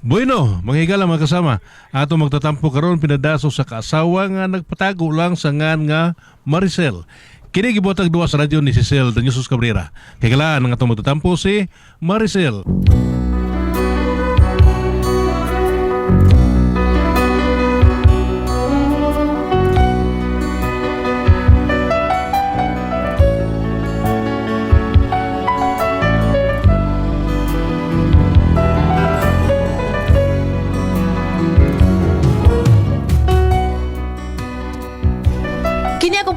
Bueno, mga higala mga kasama, ato magtatampo karon pinadaso sa kaasawa nga nagpatago lang sa ngan nga Maricel. Kini gibotag duwa sa radyo ni Cecil de Jesus Cabrera. Kay galaan ang atong magtatampo si Maricel.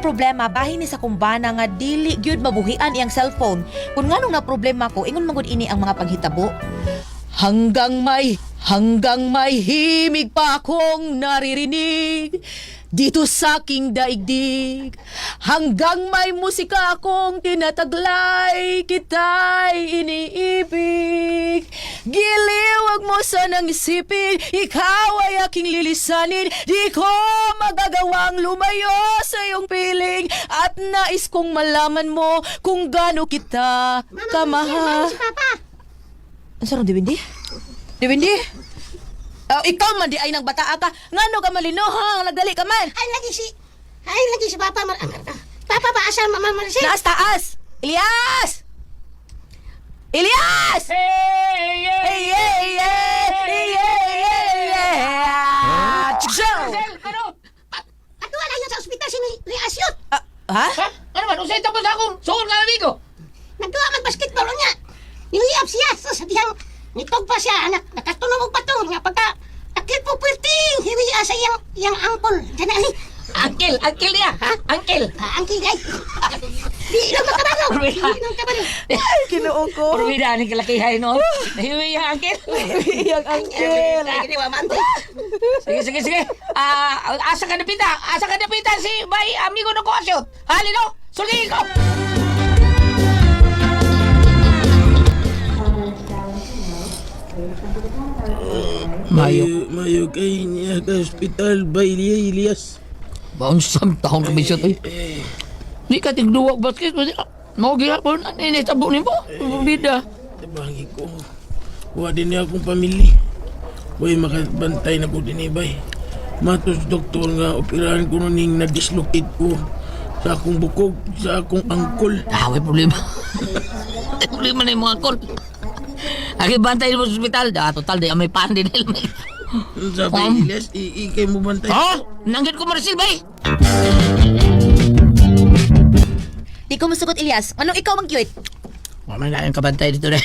Problema bahin ni sa kumbana nga dili gyud mabuhian iyang cellphone. Kung nganong na problema ko ingon magud ini ang mga paghitabo. Hanggang may himig pa akong naririnig dito sa aking daigdig. Hanggang may musika akong tinataglay, kita'y iniibig. Giliwag mo sanang isipin, ikaw ay aking lilisanin. Di ko magagawang lumayo sa iyong piling. At nais kong malaman mo kung gaano kita kamahal. Si Papa. Ang sarang, Diwindi? Diwindi? Ikaw man di ay nang bataa ka. Ngano ka malinohang, nagdali ka man. Ay lagi si Papa. Papa ba asa Mama Maricel? Taas, taas! Elias! Elias! Hey! Hey, hey, hey, hey, hey, Maricel, ano? Ato wala yun sa ospital si Asyot. Ha? Ha? Ano man? Usay tapos akong suon nga amigo. Nagtuwa mag-basketball niya. Niliyap siya. So sabihang nitog pa siya. Nakatunog pa to. Nga pagka akil po pwirting. Hiwiya sa iyang angkol. Ganali. Uncle niya. Ha? Uncle. Angkil ay. Di nang makabalo. Di nang kabalo. Ay, kinuong ko. Purwida ni kalakihay no. Nahiwi yung uncle. Iyang angkel. Lagi ni Wamante. Sige. Asa ka napita si Bay amigo ng Koasyot. Halino, sulihin ko. Mayo kay niya ka hospital ba Elias? Baon sa taong kabisyon ay. Di ka tigduwag basket. Mau gihapon. Ini tabo ni mo. Bida. Tabangi ko. Wa din niya akong pamilya. Way makabantay na ko din bay. Matos doktor nga operahan ko ning na-dislocate ko sa akong bukog, sa akong angkol. May problema. May problema na yung mga call. Aki bantay mo sa ospital. Total, di may pandi nila. Sabi Elias, ikay mo bantay. Ha? Nanggit ko Maricel, bay. Di ko masugot, Elias. Anong ikaw mag-cute? Wala na yung kabantay dito rin.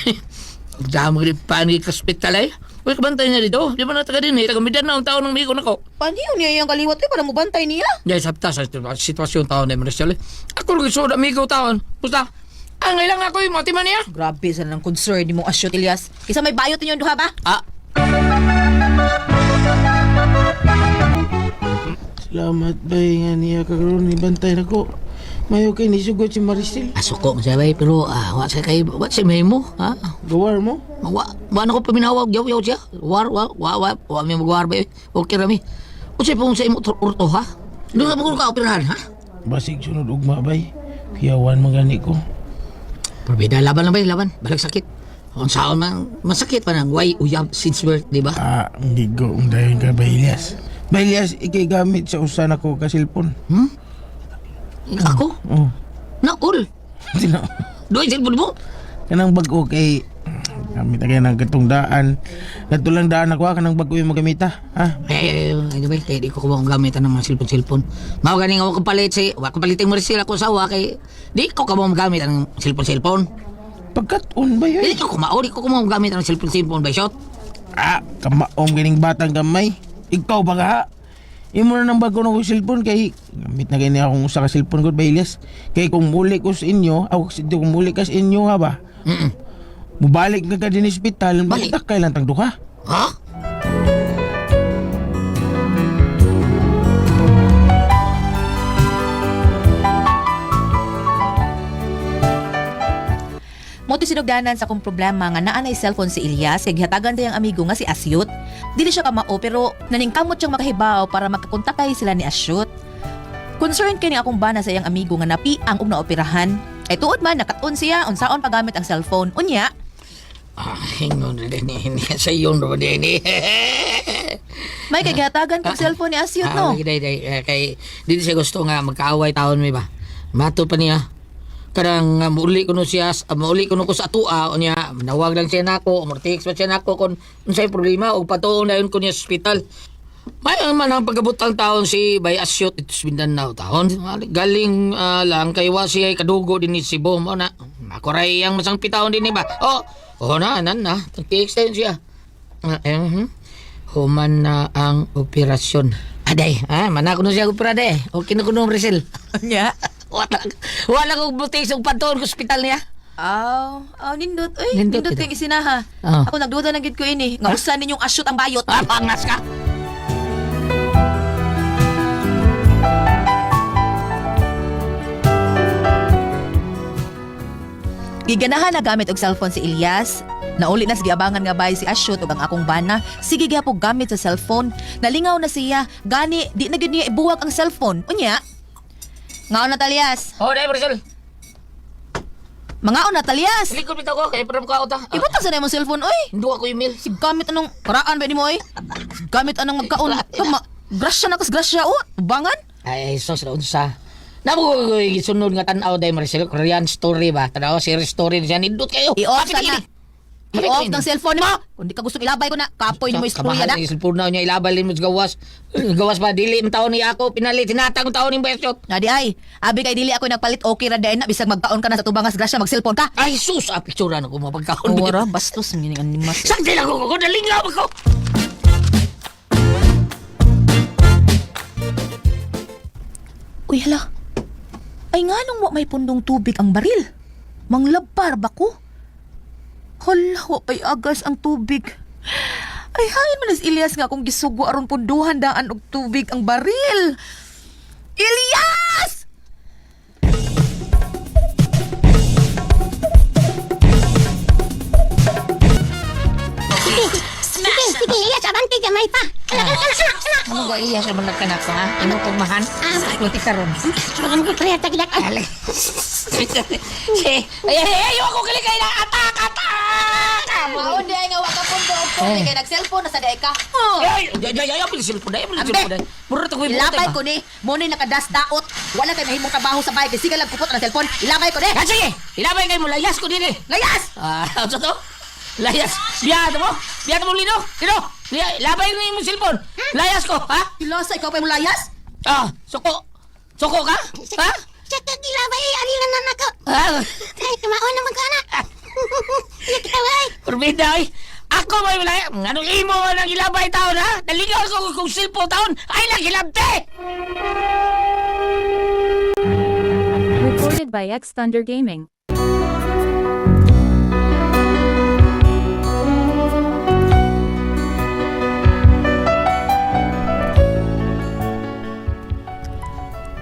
Damo ka rin panig ka ospital ay. Uy, kabantay niya dito. Di ba na taga din eh. Taga-midan na ang taon ng migo na ko. Paano yun niya yung kaliwat eh? Para mo bantay niya? Dahil sabta sa sitwasyon taon na Maricel eh. Ako rin gusto na amigo taon. Pusta? Angay lang ako yung matiman niya. Grabe sa nang concern ni mong asyot, Elias. Kisa may bayot ninyo duha ba? Salamat bay nga niya kagaroon ni bantay na ko. Mayo kay nisugot si Maricel. Asuko siya bay, pero wat siya may mo, ha? Gawar mo? Wa na ko paminawag, yaw siya. Wa may magwar ba, okay rami. O siya pong sa imo urto, ha? Doon na mo ka operahan, ha? Basig sunod ugma bay. Kiyawan magani ko. Probida, laban lang ba, laban? Balag sakit. Kung saan man, masakit pa nang why uyab since birth, di ba? Hindi ko dahil ka ba Elias. Ba Elias, ikay gamit sa usan ako ka cellphone. Ako? Oh. Nakul. Sino? Doon cellphone mo? Kanang bago kay gamit na kayo ng katong daan. Natulang daan ako kanang bago yung magamita. Ha? Anyway, kaya di ko kumang gamitan ng mga cellphone. Mao ganing ako kapalit kapaliting mo rin sila ko sawa kay di ko kumang gamit ng cellphone. Pagkat-on ba yun? Di ko kumang gamit ng cellphone ba shot? Kamaom ganing batang gamay. Ikaw ba ka? Imo na ng bago ng cellphone kay gamit na gani akong usa ka cellphone ko ba Elias. Kay kung muli ko sa inyo, kung muli ka sa inyo ha ba? Mubalik ka din sa ospital, Balik? bakit kailan tang duha? Ha? Mo sinugdanan sa kong problema nga naa nay cellphone si Elias kay gihatagan dayang amigo nga si Asyot. Dili siya kamao pero naningkamot siyang makahibaw para magkakontakay sila ni Asyot. Concerned kini akong bana sa iyang amigo nga napi ang og naoperahan. Ay tuod man nakatun siya unsaon paggamit ang cellphone. Unya, Hingon na din eh. Sa iyo na ba din eh. May kagihatagan kong cellphone ni Asyot, no? Kay, dito siya gusto nga magkaaway taon may ba? Mato pa niya. Karang mauli ko no siya, mauli ko no ko sa atua, o niya, nawag lang siya nako, umortix pa siya nako, kung unsay problema, o patuon na yun ko niya sa hospital. May man ang pagkabutang taon si Bay Asyot, ito sa Mindanao taon. Galing lang kay Wasi ay kadugo din ni si Bom, o na, makuray ang masang pitahon din ni ba? Nan na, tag-extend siya. Human na ang operasyon. Aday, mana ko na siya opera day. Okay na ko no Brazil. Nya? Wala kong butis ang pantuon ko hospital niya. Nindot. Uy, Nindot nindot ito. kayong isinaha. Ah. Ako nagduda na gid ko ini. Nga usan ninyong asyot ang bayot. Pangas ka. Giganahan na gamit og cellphone si Elias. Nauli na sige abangan nga bay si Asyot ug ang akong bana. Sige gyapon gamit sa cellphone. Nalingaw na siya. Gani di na gyud niya ibuwag ang cellphone. Unya. Ngaon na Talias. Day Brazil. Mangaon na Talias. Likod bitaw ko kay para ka uta. Ibutang sa imong cellphone oy. Hindu ako email. Si gamit anong karaan ba ni mo oy? Gamit anong magkaon. Kama grasya na kas grasya o. Ubangan. Ay, sos na unsa. Namo ko gisunod nga tan-aw day Marcel Korean story ba? Tanaw series story diyan nindot kayo. I-off Kapit sana. ini. I-off ng cellphone mo. Kung di ka gusto ilabay ko na, kapoy ni mo istorya na. Kamahal cellphone na niya ilabal mo sa gawas. Gawas pa dili ang taon ni ako pinalit tinatang taon ni Besot. Nadi ay, abi kay dili ako nagpalit okay ra dahil na bisag magkaon ka na sa tubangas grasya mag-cellphone ka. Ay sus, picture na ko mapagkaon. Ora, bastos ng animas. Sakti lang ko dalingaw ako. Uy, hala. Ay nga nung wa may pundong tubig ang baril. Manglabbar ba ko? Hala, wa pa'y agas ang tubig. Ay, hain man as Elias nga kung gisugo aron punduhan daan og tubig ang baril. Elias! Sige, Elias, abanti gamay pa. Anak. Ano ba iya sa mga kanak ko ha? Imo pagmahan? Kunti karon. Sugan ko kaya tagidak. Ay, ako kalikay na atak. Maon di ay nga wa ka pundo og tubig kay nag-cellphone na sa day ka. Ay, bilis po dai. Mura to ko Ilabay ko ni, mo ni nakadas daot. Wala kay mahimong trabaho sa bahay kay sige lang kupot ang cellphone. Ilabay ko ni. Sige, ilabay kay mo layas ko dinhi. Layas! Ano to? Layas. Biyato mo Lino. Labay mo yung cellphone. Layas ko, ha? Ilasa ikaw pa mo layas? Suko ka? Ha? Sa tagilabay, alilan na nako. Ay, tumaon naman ka na. Ikaway. Perbeda ay. Ako may malaya. Anong imo nang ilabay taon, ha? Naligaw ko kung cellphone taon. Ay, nagilabte! Recorded by X Thunder Gaming.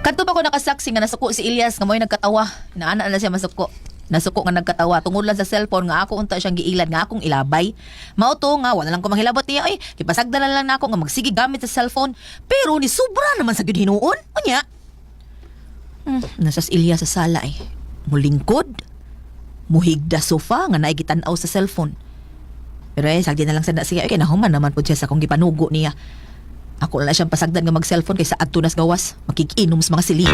Kadto pa ko nakasaksi nga nasuko si Elias nga mo'y nagkatawa. Naana na siya masuko. Nasuko nga nagkatawa tungod lang sa cellphone nga ako unta siyang giilad nga akong ilabay. Mao to nga wala lang ko manghilabot niya ay kipasagdan na lang nako nga magsige gamit sa cellphone. Pero ni sobra naman sa gyud hinuon. Unya. Nasas Elias sa sala ay. Mulingkod. Muhigda sofa nga naay gitan-aw sa cellphone. Pero ay sagdi na lang sada siya ay kinahuman naman pud siya sa kung gipanugo niya. Ako na siyang pasagdan nga mag-cellphone kaysa adto nas gawas. Makikinom sa mga silid.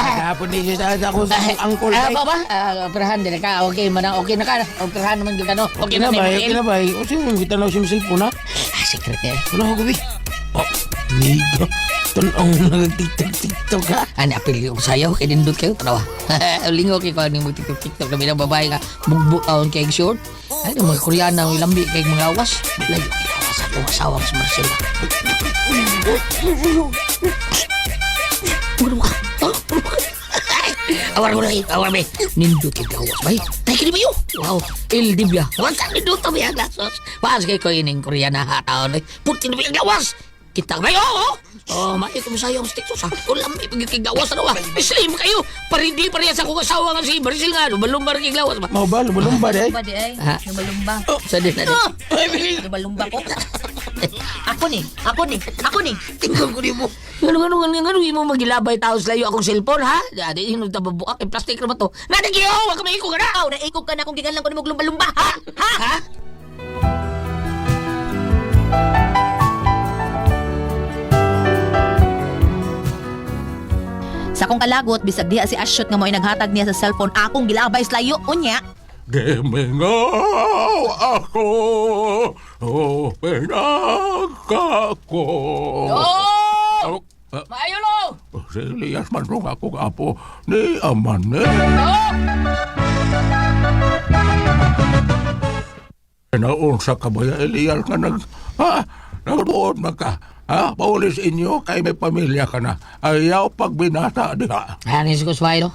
Kahapon din siya sa ako sa angkol. Operahan din ka. Okay man okay na ka. Operahan naman yung ano. Okay na Okay na ba? O sino mo kita na siya cellphone ha? Secretary. Wala ko gabi. Niga. Tanong nag-tiktok ha? Ano, apil yung sayaw, kaya nindot kayo, tanawa. Lingaw kayo kung anong tiktok na binang babae nga, bugbutaon kay short. Ay, mga Koreana, ang ilambi kay mga awas. Layo, awas at ang asawang sa Marcel. Awar mo na kayo, awar me. Nindot yung awas, bay. Tayo kini ba yun? Wow, El Dibia. Huwag ka nindot na biyang lasos. Paas kayo ko ining Koreana hataon. Putin na biyang awas. Kita ba? Oh, mait mo sayo ang stick sa. Ulam may pagkikigawas na wa. Slim kayo. Parindi pa riyan sa kong asawa nga si Brazil nga. Lumbar kigawas ba? Mau ba? Lumba day. Lumba di ay. Ha? Lumba. Sa din na din. Lumba ko. Ako ni. Tingnan ko ni mo. Ano mo magilabay tao sa layo akong cellphone, ha? Dadi, yung nagtababuak, yung plastic naman to. Nadagiyo! Huwag ka maikog ka na! Aw, naikog ka na kung gigan lang ko ni mo lumba-lumba, ha? Ha? Ha? Sa akong kalagot, bisag diha si Asyot nga mo'y naghatag niya sa cellphone, akong gilabay sa layo, unya. Gimingaw ako, pinagkako. Oh! Maayo lo! Si Elias man rong ako apo ni Amane. Naunsa ka ba ya Elias nga nagbuod man ka? Paulis inyo kay may pamilya ka na. Ayaw pagbinata diha. Ano yung si Kusway, no?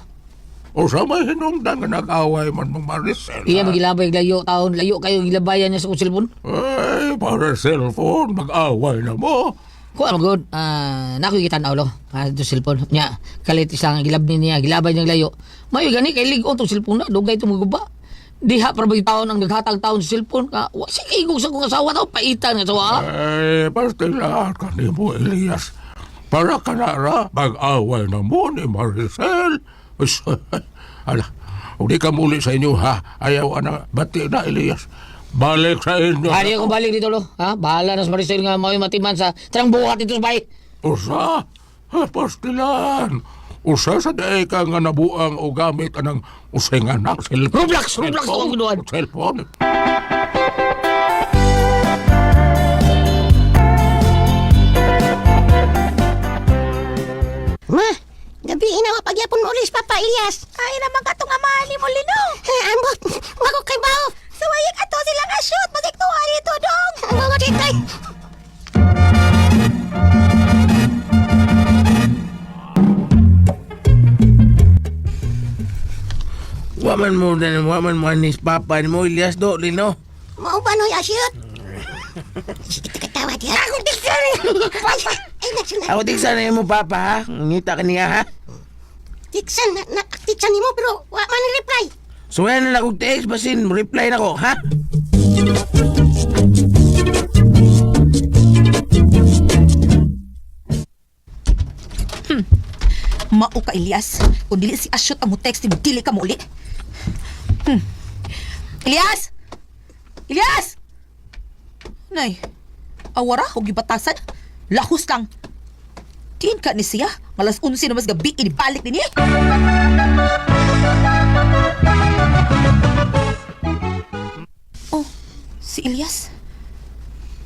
O sa may hinungdan nga nag-away man mong Maricel. Iya magilabay layo taon, layo kayo gilabayan niya sa kong cellphone. Ay, para cellphone, mag-away na mo. Ko ano good, nakikita na ulo, ito cellphone niya, kalit isang gilabni niya, gilabay niyang layo. Mayo gani, kay ligon itong cellphone na, dugay itong maguba. Diha para ba yung taon ang naghatag taon sa cellphone ka, sige igong sa kong asawa tao, paitan nga asawa. Ay, pastilaan ka ni mo, Elias. Para ka na ra, mag-away na mo ni Maricel. Ala, hindi ka muli sa inyo ha. Ayaw na, bati na, Elias. Balik sa inyo. Hari akong balik dito lo, ha? Bahala na sa Maricel nga may matiman sa tarang buhat dito sa bahay. Usa, pastilaan. Usa sa day ka nga nabuang o gamit anang usingan ng cellphone. Roblox akong ginuan. Cellphone. Ma, gabi inawa pagyapon mo ulis, Papa Elias. Ay naman ka itong amali mo, Lino. Ambot, wako kay bao. Sawayag ato silang asyot, magiktuwa dito dong. Mga ditay. Waman mo anis papa ni mo Elias do lino. Mau ba no'y asyot? Sige, katawa diya. Ako tiksan. Ay, nagsunod. Ako tigsa na mo papa ha. Ngita ka niya ha. Tiksan, tiksan ni mo, pero wa man reply. So yan na akong text basin reply na ko ha. Mao ka, Elias. Kung dili si Asyot ang mo text, dili ka mo uli. Elias! Elias! Nay, awara o gibatasan. Lahos lang. Tiin ka ni siya. Malas 11 na mas gabi, inibalik din niya. Oh, si Elias.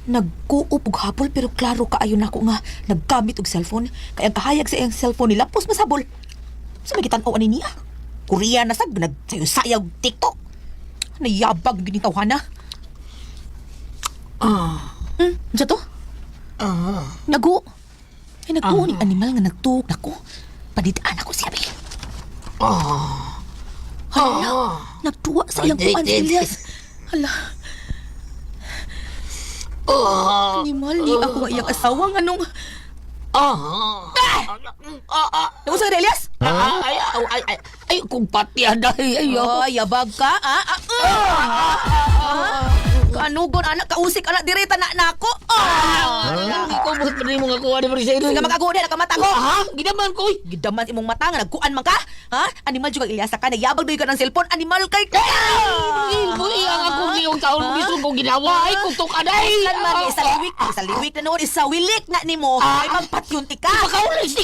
Nagkuup og hapol pero klaro kaayo nako nga naggamit og cellphone kay ang kahayag sa iyang cellphone nila pos masabol. Sa magitan-aw ani niya. Korea na sag nagsayaw TikTok. Nayabag gini tawhana. Unsa to? Nago. Ay nagtuon ni animal nga nagtuog nako. Padidaan ako siya be. Hala, nagtuwa sa ilang kuan si Elias. Hala. Animal, di ako nga iyang asawa nga nung... Naku sa Elias? Ay, kung pati aday, ayo. Yabag ka, kanugon, anak, kausik, anak, direta na nako. Hindi ko buhat pa rin mga kuha ni Maricel. Nga mag-ago na, nakamata ko. Ha? Ginaman ko. Gidaman imong mata nga, nagkuan man ka. Ha? Animal juga Elias ka, nagyabag doy ka ng cellphone, animal kay ka. Boy, ang akong ngayong taon gusto kong ginawa. Ay, kung tok aday. Lan man, isa liwik na noon, isa wilik na nimo. Ay, magpatyunti ka. Pakaulis,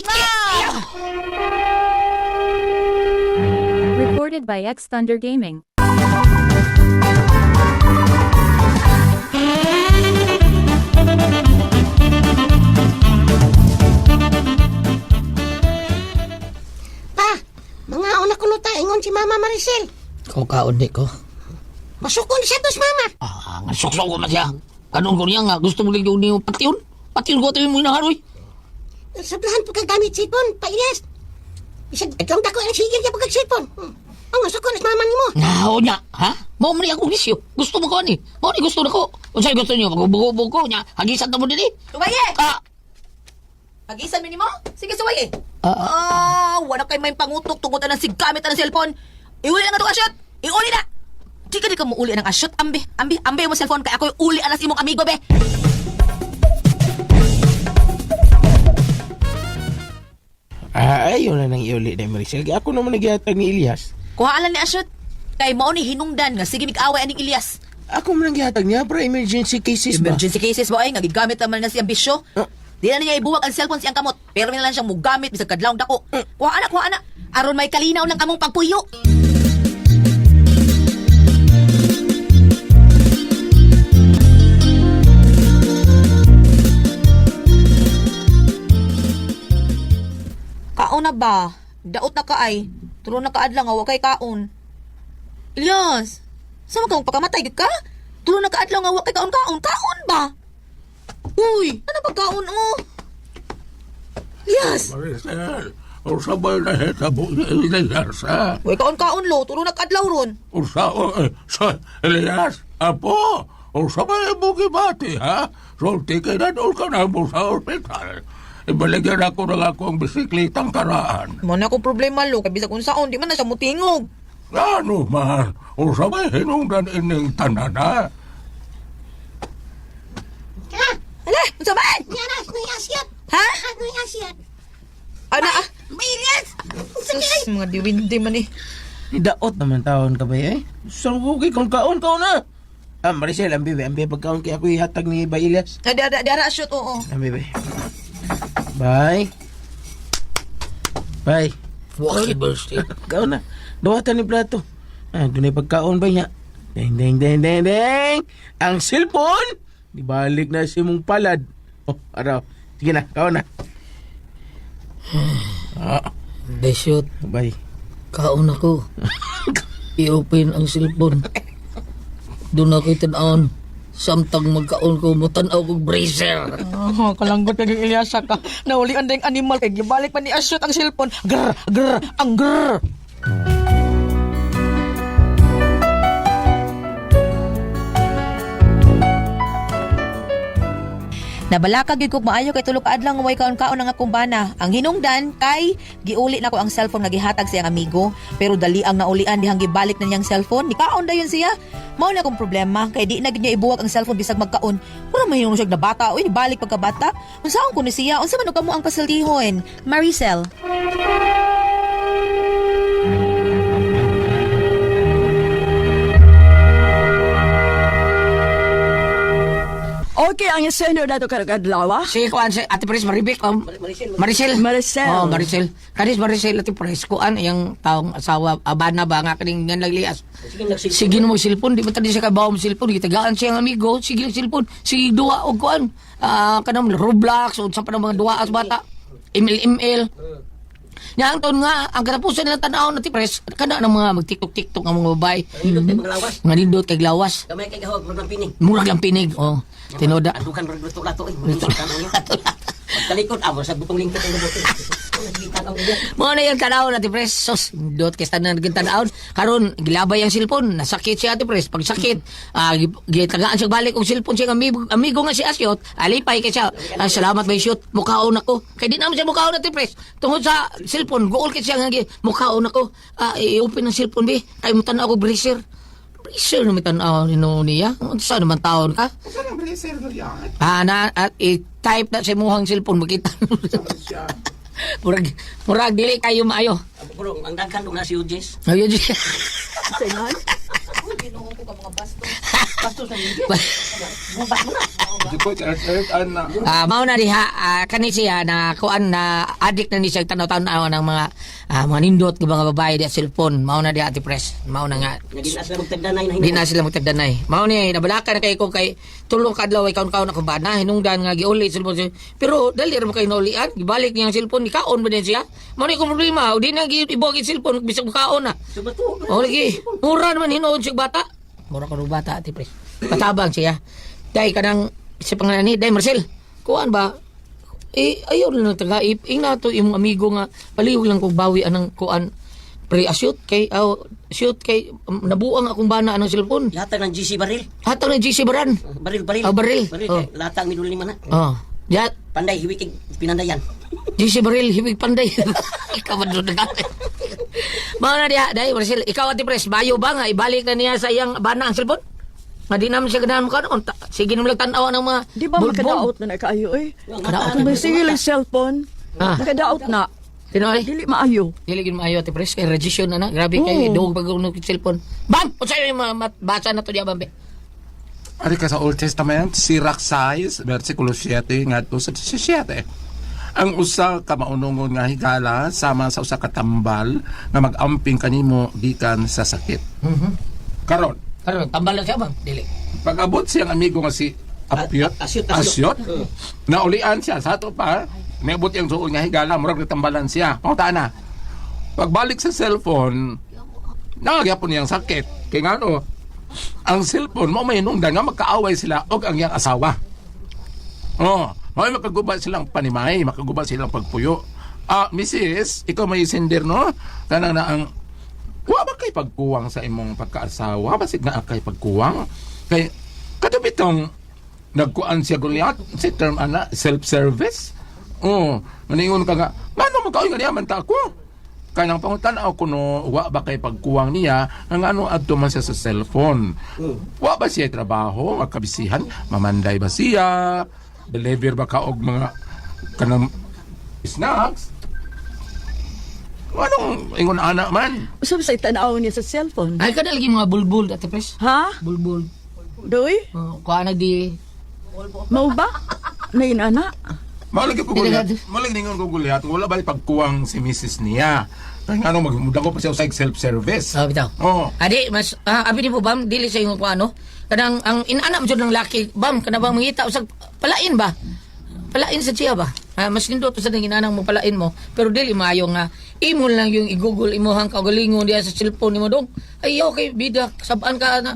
Recorded by X Thunder Gaming. Pa, mga una ko ta ingon si Mama Maricel. Kung kaon di ko. Masukon siya to si Mama. Nga suksok ko man siya. Kanon ko niya nga, gusto mo ligyaw niyo patiyon. Patiyon ko tayo mo inaharoy. Sablahan po kang gamit sipon, Pa Elias. Isang itong dako ang sigil niya pagkag sipon. Ang masukon is Mama ni mo. Nao niya, ha? Mao man akong bisyo. Gusto mo ko ani. Mao ni gusto na ko. Unsay gusto niyo? Pagubog ko niya. Hagisan ta mo dili. Tumaye! Hagisan minimo? Sige, suway eh. Wala kay may pangutok tungkol ng siggamit ng cellphone. Iuli na nga itong asyot. Iuli na. Di ka mo uli ng asyot. Ambi mo cellphone kay ako uli alas imong amigo, be. Ayaw na nang iuli na Maricel. Ako naman nagyatag ni Elias. Kuhaan lang ni asyot. Kay mao ni hinungdan nga sige mig-away aning Elias. Ako man nagyatag niya para emergency cases ba? Emergency cases ba ay nga gigamit naman na siyang bisyo. Di na niya ibuwag ang cellphone siyang kamot. Pero na lang siyang mugamit bisag kadlawng dako. Kuhaan na. Aron may kalinaw ng among pagpuyo. Kaon na ba? Daot na kaay. Turo na kaadlang nga wa kay kaon. Elias, saan ka magpakamatay ka? Turo na kaadlang nga wa kay kaon-kaon. Kaon ba? Uy, ano ba kaon o? Elias, Maricel, usabay na hitabo ni Elias, ha? way kaon-kaon lo. Turo na kaadlaw ron. Sa Elias, apo, usabay mo gibati, ha? Sulti ka na doon ka na mo sa ospital. Ibaligyan ako ng akong bisiklitang karaan. Mana ko problema lo. Kaya bisag kung saan, di man na siya mutingog. Ano man, usabay hinungdan ining tanan, ha? Ha? Hala, unsa ba? Yan na, may asyat. Ha? Ano yung asyat? Ana, May Elias! Sige! sus, mga diwindi man eh. Daot naman taon ka ba eh? Saan ko kay kung kaon na? Maricel, ambi pagkaon kay ako ihatag ni Bay Elias. Dara shoot, oo. Ambi. Bye. Bye. Wakil birthday. Kaon na. Dawatan ni plato. Dunay pagkaon ba niya? Deng. Ang cellphone! Dibalik na si mong palad. Araw. Sige na, kaon na. Desot, Bye. kaon ako. I-open ang cellphone. Doon ako itanawon. Samtang magkaon ko, mutanaw kong bracer. Kalanggot kay Elias ka. Naulian ding animal kay gibalik pa ni Asyot ang cellphone. Grr. Nabalaka gyud ko maayo kay tulok adlaw nga way kaon-kaon ang akong bana. Ang hinungdan kay giuli na ko ang cellphone nga gihatag sa iyang amigo, pero dali ang naulian dihang gibalik na niyang cellphone. Ni kaon dayon siya. Mao na akong problema kay di na gyud niya ibuwag ang cellphone bisag magkaon. Pura mahimong siya na bata, uy balik pagkabata. Unsaon ko ni siya? Unsa man kamo ang pasiltihon? Maricel. Okay, ang senior na ito karagadawa. Si kuan si Ate Pres Maribik, Maricel. Maricel. Oh, Maricel. Kanis Maricel Ate Pres kuan yang taong asawa abana ba nga kaning ngan laglias. Sige mo cellphone, di ba tadi siya kabaw mo cellphone, gitagaan siya ang amigo, sige cellphone, sige duwa og kuan. Kanang Roblox o sa panang mga duwa as bata. Email. Nya ang taon nga ang katapusan nila tan-aw na Ate Pres, kana nang mga mag-TikTok ang mga babae. Nga nindot kay glawas. Kamay kay gahog murag pining. Murag lang pinig. Oh. Tinoda. Adukan murag luto lato eh. Kalikod amo sa butong lingkod ang luto. Mo na yung tanaw na Ate Pres. Sos, dot kay tanan naging tanaw. Karon gilabay ang cellphone, nasakit si Ate Pres. Pag sakit, gitagaan siya balik og cellphone siya amigo nga si Asyot. Alipay kay siya. Salamat may shoot. Mukhaon ako. Kay di naman siya mukhaon Ate Pres. Tungod sa cellphone, gool kay siya nga mukhaon ako. I-open ang cellphone bi. Kay mo tanaw ko bracer. Bracer naman tanaw niya. Saan naman taon ka? Saan ang bracer mo yan? I-type na sa muhang cellphone makita. Murag dili kayo maayo. Pero ang daghan na si Ujis. Ayun. Tingnan. Mao na diha kani siya na kuan na addict na ni siya tanaw-tanaw ng mga nindot ng mga babae di cellphone. Mao na diha Ate Pres. Mao na nga. Naging na sila magtagdanay na Di na sila magtagdanay. Mao ni nabalakan na kay ko kay tulong kadlaw ay kaon-kaon akong bana hinungdan nga giuli cellphone siya. Pero dali ra mo kay naulian, gibalik niya ang cellphone ni kaon ba din siya? Mao ni ko problema, di na ibuwag ang cellphone bisag kaon na. So bato. O lagi, mura naman hinoon siya bata. Mura ka ng bata, Ate Pres. Patabang siya. Dahil ka ng si pangalan ni Day Marcel. Kuan ba? Ayaw lang taga-ip. Ina to yung amigo nga. Paliwag lang kong bawi anang kuan. Pre-shoot kay, shoot kay, nabuang akong bana anong cellphone. Yatag ng GC baril. Hatang ng GC Baran. Baril. Baril. Baril Oh. kay latang midul lima na. Yat. Panday hiwikig pinandayan. JC Baril, himig panday. Ikaw man doon nagkakit. Mga na diha, dahil Marcel, ikaw Ate Pres, bayo ba nga, ibalik na niya sa iyang bana ang cellphone? Nga di naman siya ganahan mo ka noon. Sige naman lang tanawa ng mga Di ba makadaot na nakayo eh? Kung may sige lang cellphone, nakadaot na. Tinoy? Dili maayo. Dili gid maayo Ate Pres, kay register na na. Grabe kayo, dugog pag ng cellphone. Bam! O sa'yo yung basa na to diya, Bambe. Ari ka sa Old Testament, Sirach 6, versikulo 7, ngadto sa 17. Ang usa ka maunungon nga higala sama sa usa ka tambal nga mag-amping kanimo gikan sa sakit. Karon, Karon, tambal lang siya, Bam. Dili. pag-abot siyang amigo nga si Asyot, Asyot. naulian siya sa ato pa, niabot yung suon nga higala, murag natambalan siya. Pangutaan na. Pagbalik sa cellphone, nagyapon niyang sakit. Kaya nga ano, ang cellphone mo may nungdan nga magkaaway sila og ang iyang asawa. May makaguba silang panimay, makaguba silang pagpuyo. Mrs., ikaw may sender, no? Tanang na ang wa ba kay pagkuwang sa imong pagkaasawa? Basig na kay pagkuwang. Kay katubitong nagkuan siya gulyat si term ana self-service. Maningon ka nga, ngano mo kaoy nga niya man ta ako? Kanang pangutan-aw kuno wa ba kay pagkuwang niya ang ano adto man siya sa cellphone. Wa ba siya trabaho, magkabisihan, mamanday ba siya? Deliver ba ka og mga kanang snacks? Anong ingon anak man? Usap sa tanaw niya sa cellphone. Ay kada lagi mga bulbul Ate Pres. Ha? Bulbul. Doy? Kuha na di. Mau ba? Nay ana. Malagi ko gulyat. Malagi ningon ko gulyat. Wala ba pagkuwang si Mrs. niya? Kaya nga ano, magmuda ko pa siya sa self-service. Bitaw. Adi, mas, abi ni po, Bam, dili sa yung kung ano. Kadang, ang inana mo dyan ng laki, Bam, kana ba mangita, usag, palain ba? Palain sa siya ba? Mas nindo to sa nang inanang mo, palain mo. Pero dili maayo nga, imo lang yung i-google, imo hang kaugalingon diya sa cellphone ni mo dong. Ay, okay, bida, sabaan ka na.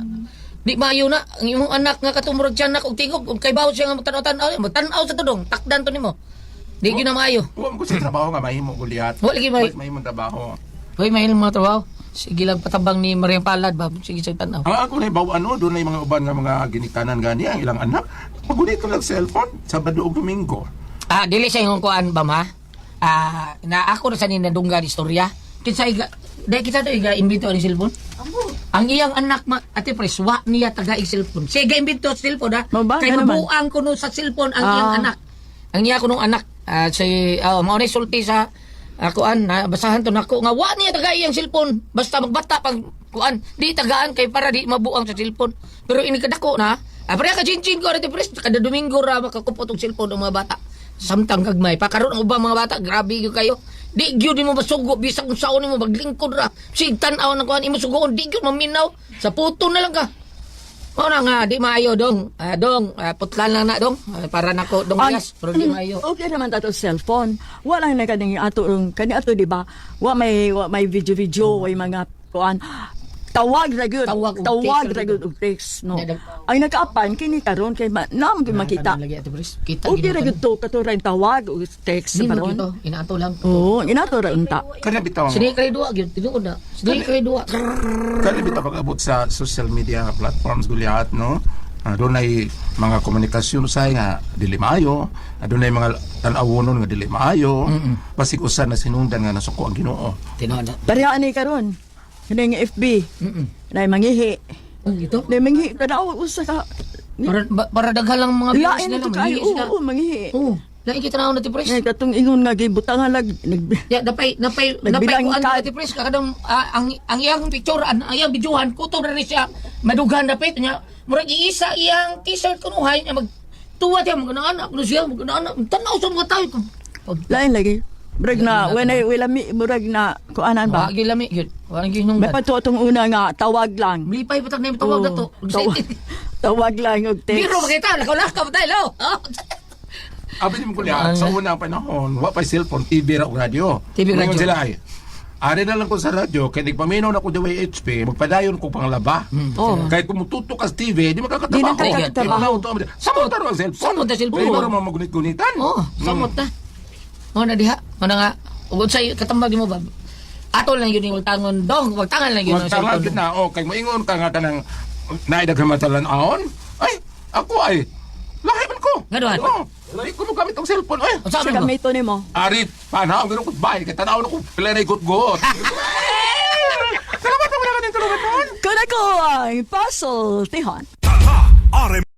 Di maayo na, ang imong anak nga katumurag siya anak, og tingog, kay bawat siya nga magtanaw sa to dong, takdan to ni mo. Di gyud na maayo. Huwag ko sa trabaho nga, mahimo gulyat. Wala lagi may. Mahimo trabaho. Hoy, may mga trabaho. Sige lang patabang ni Mariang Palad ba? Sige sa tanaw. Ang ako na ibaw ano, doon na yung mga uban nga mga ginikanan gani, ang ilang anak. Magunit ko lang cellphone, Sabado o Domingo. Dili sa yung kuan ba ma? Na ako na sa ninadunggan istorya. Kinsa iga, dahil kita to iga imbento ang cellphone. Ang iyang anak Ate Pres, wa niya taga cellphone. Sige imbento sa cellphone ha. Maba, Kay nga naman. mabuang kuno sa cellphone ang iyang anak. Ang iya kunong anak si mao ni sulti sa kuan basahan to nako nga wa niya taga iyang cellphone. Basta magbata pag kuan di tagaan kay para di mabuang sa cellphone. Pero ini kadako na. Para ka chin ko Ate Pres kada Domingo ra makakupot og cellphone ng mga bata. Samtang gagmay pakaron ang ubang mga bata grabe gyud kayo. Di gyud mo masugo bisag kung saon mo maglingkod ra. Sig tan-aw na kuan imo sugoon di gyud maminaw. Sa puto na lang ka. O na nga, di maayo dong. Putlan lang na dong. Para nako dong gas. Pero di maayo. Okay naman tato cellphone. Wala na kaning ato kani ato di ba? Wa may video, way mga kuan. Tawag ra gyud. Tawag ra gyud og text no. Ay nagkaapan kini karon kay naam gyud makita. Lagi Ate Pres. Kita Okay ra gyud to katuray tawag og text Di mo karon. dito. Inaato lang. Oo, inato ra unta. Kaya bitaw Sige kay duwa gyud. Tinuod na. Sige kay duwa. Kaya bitaw pag-abot sa social media platforms gulyat, no? Doon ay mga komunikasyon usay nga dili maayo, doon ay mga tan-awonon nga dili maayo, basig usan na sinungdan nga nasuko ang Ginoo. Tinuod na. Pareha ni karon. Kini nga FB. Nay mangihi. Ito. Nay mangihi tanaw usa ka. Para daghan lang mga viewers Lain nila. to kay Manghihis na. oo mangihi. Oo. Lain kita na Ate Pres. Ngay katong ingon nga gibutangan lag Ya, napay Nagbilang kuan ka- Ate Pres kadang ang iyang picture ang iyang bidyuhan kuto ra ni siya madughan dapit niya murag iisa iyang t-shirt kunuhay niya mag tuwa diya magana-anak no siya magana-anak tanaw sa mga tawo ko. lain lagi. Murag na when I will murag na kuanan ba? Wa gyud lami gyud. Wa gyud nung May patutong una nga tawag lang. Lipay patag na yung tawag na to. Tawag lang og text. Biro makita lakaw tayo lo. Abi ni mo gulyat, sa unang panahon, wa pa cellphone, TV ra o radio. TV Ngayon radyo. sila ay, ari na lang ko sa radyo, kaya nagpaminaw na ko diway HP, magpadayon ko panglaba. Kahit kung mututok ka sa TV, di Di makakatrabaho. nakakatrabaho. Samot na rin ang cellphone. Samot na cellphone. Pwede mo rin mga magunit-gunitan. Samot na. O na diha. O na nga. Ugod sa katambag mo ba? Atol lang yun yung tangon dong. Wagtangan lang yun ang Magtangan cellphone. na, kay moingon ka nga tanang naidaghan matalan aon. Ay, ako ay, lahi man ko. Nga doon? Hindi ko nung gamit ang cellphone, eh. Ang Sa sabi mo? gamito ni mo. Arit, panaw, gano'n ko bahay. Kaya tanaw na ko, pila na ikot-got. Salamat naman na ka ng tulungan nun. Kana ko ang puzzle, Tihon.